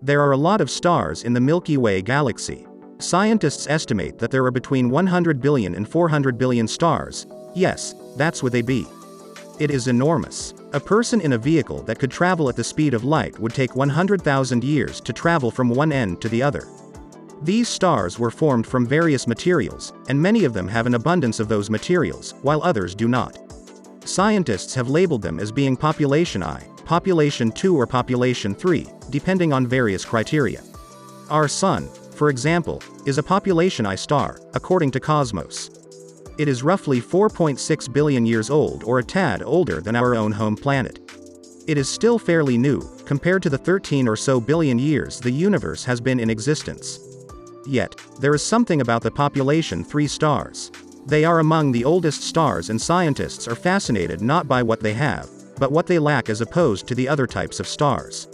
There are a lot of stars in the Milky Way galaxy. Scientists estimate that there are between 100 billion and 400 billion stars. Yes, that's with a B. It is enormous. A person in a vehicle that could travel at the speed of light would take 100,000 years to travel from one end to the other. These stars were formed from various materials, and many of them have an abundance of those materials, while others do not. Scientists have labeled them as being population I, population 2 or population 3, depending on various criteria. Our Sun, for example, is a population I star, according to Cosmos. It is roughly 4.6 billion years old or a tad older than our own home planet. It is still fairly new, compared to the 13 or so billion years the universe has been in existence. Yet, there is something about the population 3 stars. They are among the oldest stars, and scientists are fascinated not by what they have, but what they lack as opposed to the other types of stars.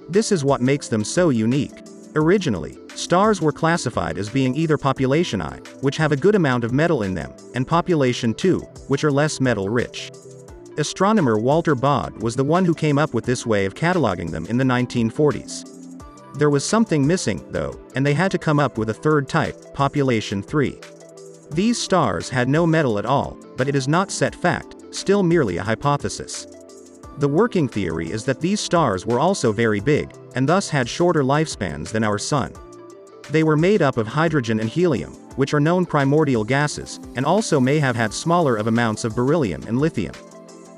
This is what makes them so unique. Originally, stars were classified as being either population I, which have a good amount of metal in them, and population 2, which are less metal-rich. Astronomer Walter Baade was the one who came up with this way of cataloging them in the 1940s. There was something missing, though, and they had to come up with a third type, population 3. These stars had no metal at all, but it is not set fact, still merely a hypothesis. The working theory is that these stars were also very big, and thus had shorter lifespans than our Sun. They were made up of hydrogen and helium, which are known primordial gases, and also may have had smaller of amounts of beryllium and lithium.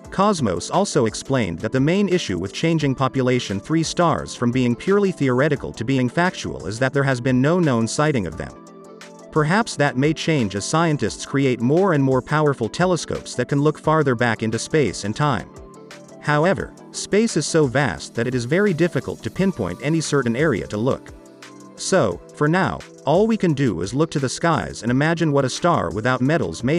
Cosmos also explained that the main issue with changing population 3 stars from being purely theoretical to being factual is that there has been no known sighting of them. Perhaps that may change as scientists create more and more powerful telescopes that can look farther back into space and time. However, space is so vast that it is very difficult to pinpoint any certain area to look. So, for now, all we can do is look to the skies and imagine what a star without metals may